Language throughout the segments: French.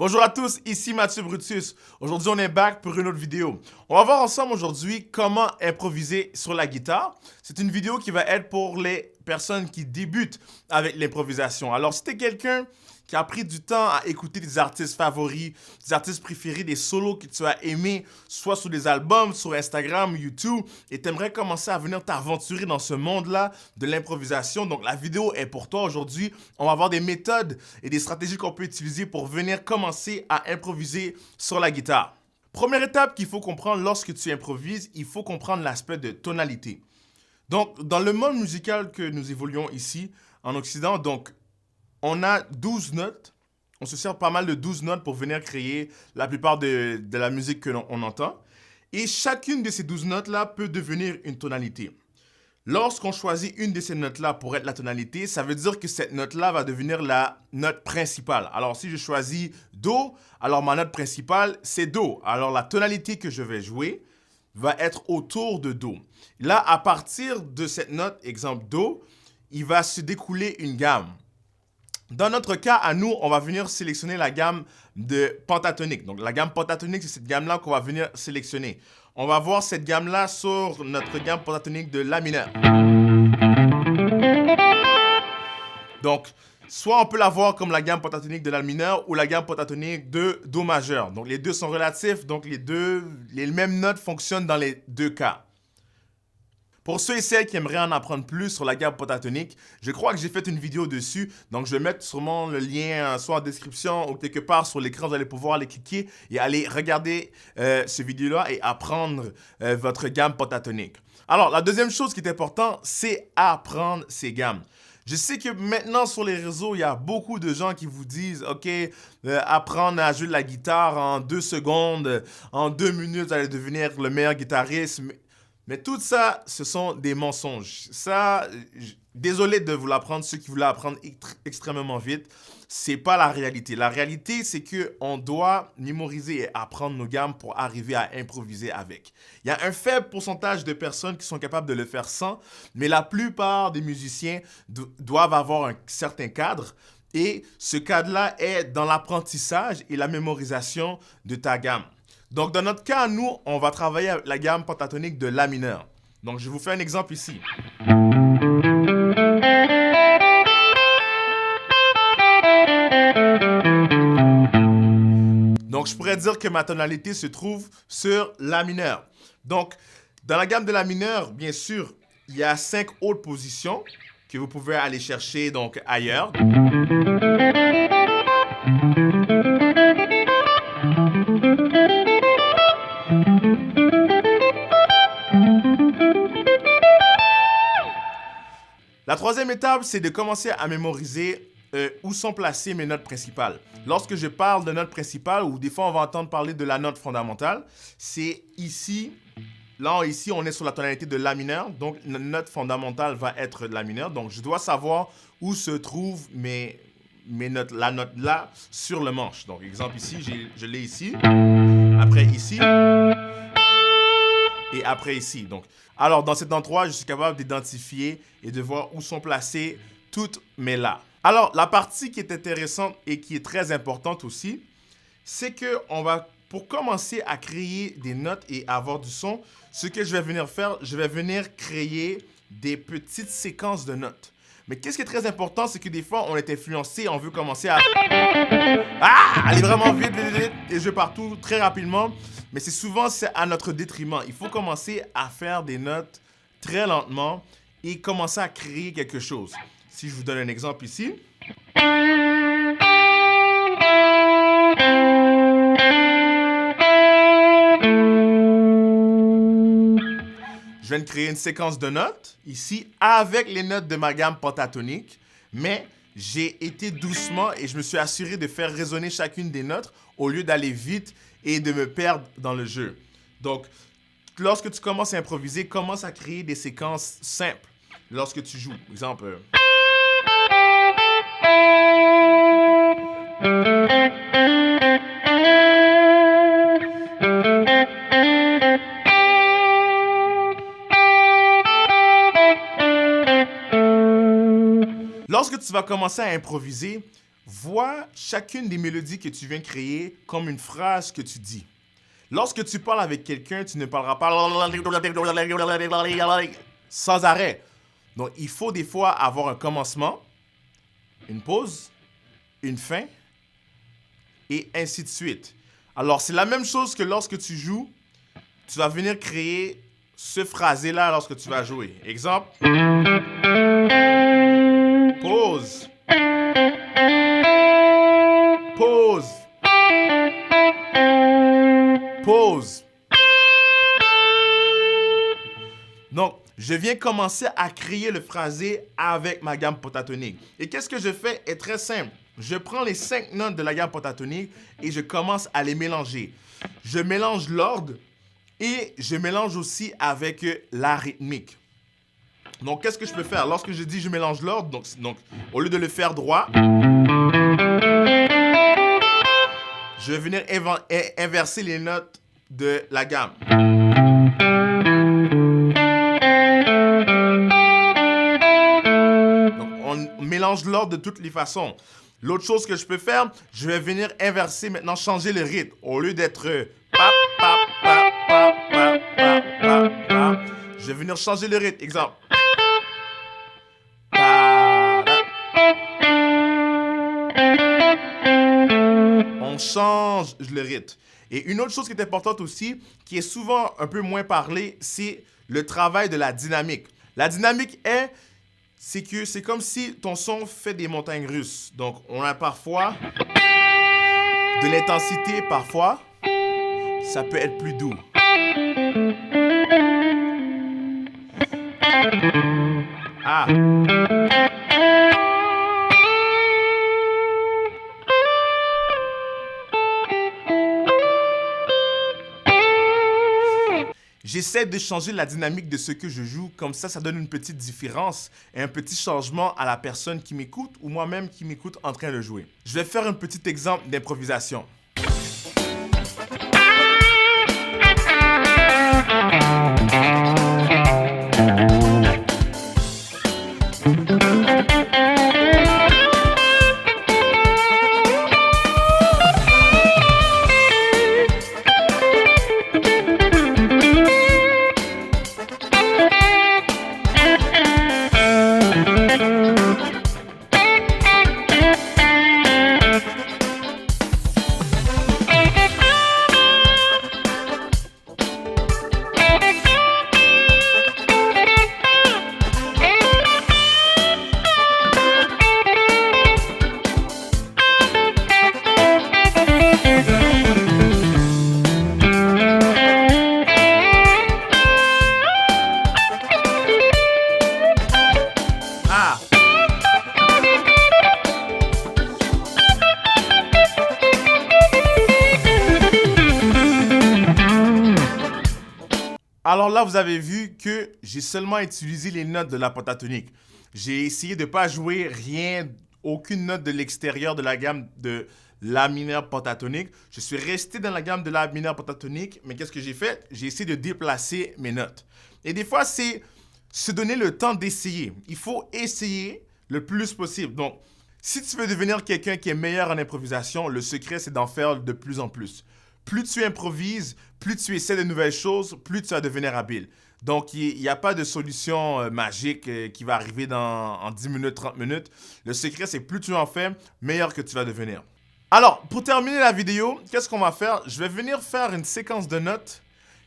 Bonjour à tous, ici Mathieu Brutus. Aujourd'hui, on est back pour une autre vidéo. On va voir ensemble aujourd'hui comment improviser sur la guitare. C'est une vidéo qui va être pour les personnes qui débutent avec l'improvisation. Alors, si tu es quelqu'un qui a pris du temps à écouter des artistes favoris, des artistes préférés, des solos que tu as aimés, soit sur des albums, sur Instagram, YouTube, et tu aimerais commencer à venir t'aventurer dans ce monde-là de l'improvisation, donc la vidéo est pour toi aujourd'hui. On va voir des méthodes et des stratégies qu'on peut utiliser pour venir commencer à improviser sur la guitare. Première étape qu'il faut comprendre lorsque tu improvises, il faut comprendre l'aspect de tonalité. Donc, dans le monde musical que nous évoluons ici, en Occident, donc, on a 12 notes. On se sert pas mal de 12 notes pour venir créer la plupart de la musique que l'on entend. Et chacune de ces 12 notes-là peut devenir une tonalité. Lorsqu'on choisit une de ces notes-là pour être la tonalité, ça veut dire que cette note-là va devenir la note principale. Alors, si je choisis Do, alors ma note principale, c'est Do. Alors, la tonalité que je vais jouer va être autour de Do. Là, à partir de cette note, exemple Do, il va se découler une gamme. Dans notre cas, à nous, on va venir sélectionner la gamme de pentatonique. Donc, la gamme pentatonique, c'est cette gamme-là qu'on va venir sélectionner. On va voir cette gamme-là sur notre gamme pentatonique de La mineur. Donc, soit on peut la voir comme la gamme pentatonique de La mineur ou la gamme pentatonique de Do majeur. Donc, les deux sont relatifs, donc les mêmes notes fonctionnent dans les deux cas. Pour ceux et celles qui aimeraient en apprendre plus sur la gamme pentatonique, je crois que j'ai fait une vidéo dessus, donc je vais mettre sûrement le lien soit en description ou quelque part sur l'écran, vous allez pouvoir aller cliquer et aller regarder cette vidéo-là et apprendre votre gamme pentatonique. Alors, la deuxième chose qui est importante, c'est apprendre ces gammes. Je sais que maintenant sur les réseaux, il y a beaucoup de gens qui vous disent « Ok, apprendre à jouer de la guitare en 2 secondes, en 2 minutes, vous allez devenir le meilleur guitariste. » Mais tout ça, ce sont des mensonges. Ça, désolé de vous l'apprendre, ceux qui voulaient apprendre extrêmement vite, c'est pas la réalité. La réalité, c'est qu'on doit mémoriser et apprendre nos gammes pour arriver à improviser avec. Il y a un faible pourcentage de personnes qui sont capables de le faire sans, mais la plupart des musiciens doivent avoir un certain cadre. Et ce cadre-là est dans l'apprentissage et la mémorisation de ta gamme. Donc, dans notre cas, nous, on va travailler avec la gamme pentatonique de La mineur. Donc, je vous fais un exemple ici. Donc, je pourrais dire que ma tonalité se trouve sur La mineur. Donc, dans la gamme de La mineur, bien sûr, il y a 5 autres positions que vous pouvez aller chercher donc ailleurs. La troisième étape, c'est de commencer à mémoriser où sont placées mes notes principales. Lorsque je parle de notes principales, ou des fois on va entendre parler de la note fondamentale, c'est ici, là ici on est sur la tonalité de La mineur, donc notre note fondamentale va être de La mineur, donc je dois savoir où se trouvent mes notes, la note là sur le manche. Donc exemple ici, je l'ai ici, après ici, et après ici. Donc, alors, dans cet endroit, je suis capable d'identifier et de voir où sont placées toutes mes La. Alors, la partie qui est intéressante et qui est très importante aussi, c'est que pour commencer à créer des notes et avoir du son, ce que je vais venir faire, je vais venir créer des petites séquences de notes. Mais qu'est-ce qui est très important, c'est que des fois, on est influencé, on veut commencer à aller vraiment vite, vite, vite, et jouer partout très rapidement. Mais c'est à notre détriment. Il faut commencer à faire des notes très lentement et commencer à créer quelque chose. Si je vous donne un exemple ici. Je viens de créer une séquence de notes ici avec les notes de ma gamme pentatonique, mais j'ai été doucement et je me suis assuré de faire résonner chacune des notes au lieu d'aller vite et de me perdre dans le jeu. Donc, lorsque tu commences à improviser, commence à créer des séquences simples lorsque tu joues. Exemple. Lorsque tu vas commencer à improviser, vois chacune des mélodies que tu viens créer comme une phrase que tu dis. Lorsque tu parles avec quelqu'un, tu ne parleras pas sans arrêt. Donc, il faut des fois avoir un commencement, une pause, une fin, et ainsi de suite. Alors, c'est la même chose que lorsque tu joues, tu vas venir créer ce phrasé-là lorsque tu vas jouer. Exemple. Pause. Pause. Pause. Donc, je viens commencer à créer le phrasé avec ma gamme pentatonique. Et qu'est-ce que je fais est très simple. Je prends les 5 notes de la gamme pentatonique et je commence à les mélanger. Je mélange l'ordre et je mélange aussi avec la rythmique. Donc, qu'est-ce que je peux faire? Lorsque je dis je mélange l'ordre, donc au lieu de le faire droit, je vais venir inverser les notes de la gamme. Donc, on mélange l'ordre de toutes les façons. L'autre chose que je peux faire, je vais venir inverser maintenant, changer le rythme. Au lieu d'être pa, pa, pa, pa, pa, pa, pa, pa, je vais venir changer le rythme. Exemple. On change le rythme. Et une autre chose qui est importante aussi, qui est souvent un peu moins parlée, c'est le travail de la dynamique. La dynamique c'est que c'est comme si ton son fait des montagnes russes. Donc, on a parfois de l'intensité, parfois, ça peut être plus doux. Ah! J'essaie de changer la dynamique de ce que je joue, comme ça donne une petite différence et un petit changement à la personne qui m'écoute ou moi-même qui m'écoute en train de jouer. Je vais faire un petit exemple d'improvisation. Alors là, vous avez vu que j'ai seulement utilisé les notes de la pentatonique. J'ai essayé de ne pas jouer aucune note de l'extérieur de la gamme de la mineure pentatonique. Je suis resté dans la gamme de la mineure pentatonique, mais qu'est-ce que j'ai fait? J'ai essayé de déplacer mes notes. Et des fois, c'est se donner le temps d'essayer. Il faut essayer le plus possible. Donc, si tu veux devenir quelqu'un qui est meilleur en improvisation, le secret, c'est d'en faire de plus en plus. Plus tu improvises, plus tu essaies de nouvelles choses, plus tu vas devenir habile. Donc, il n'y a pas de solution magique qui va arriver en 10 minutes, 30 minutes. Le secret, c'est plus tu en fais, meilleur que tu vas devenir. Alors, pour terminer la vidéo, qu'est-ce qu'on va faire? Je vais venir faire une séquence de notes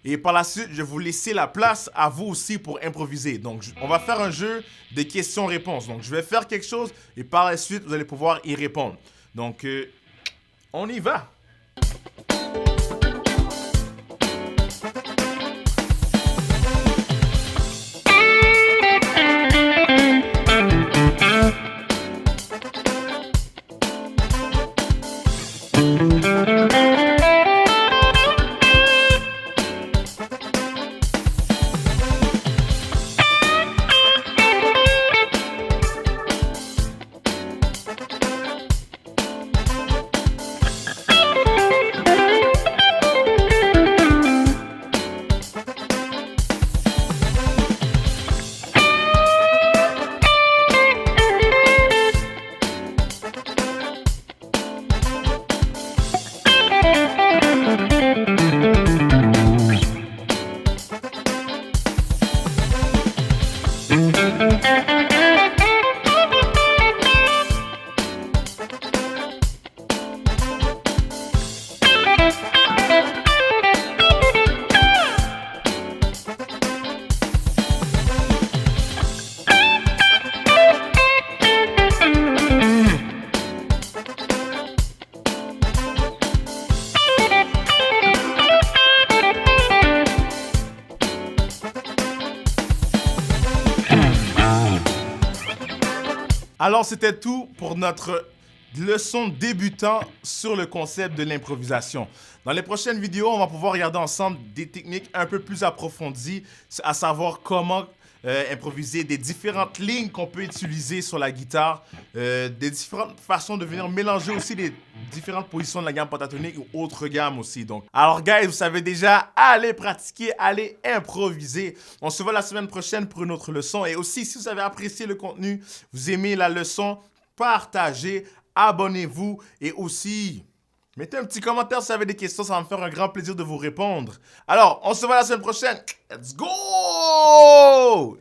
et par la suite, je vais vous laisser la place à vous aussi pour improviser. Donc, on va faire un jeu de questions-réponses. Donc, je vais faire quelque chose et par la suite, vous allez pouvoir y répondre. Donc, on y va! Alors, c'était tout pour notre leçon débutant sur le concept de l'improvisation. Dans les prochaines vidéos, on va pouvoir regarder ensemble des techniques un peu plus approfondies, à savoir comment improviser des différentes lignes qu'on peut utiliser sur la guitare, des différentes façons de venir mélanger aussi les différentes positions de la gamme pentatonique ou autres gammes aussi. Donc, alors guys, vous savez déjà, allez pratiquer, allez improviser. On se voit la semaine prochaine pour une autre leçon. Et aussi, si vous avez apprécié le contenu, vous aimez la leçon, partagez, abonnez-vous et aussi mettez un petit commentaire si vous avez des questions, ça va me faire un grand plaisir de vous répondre. Alors, on se voit la semaine prochaine. Let's go!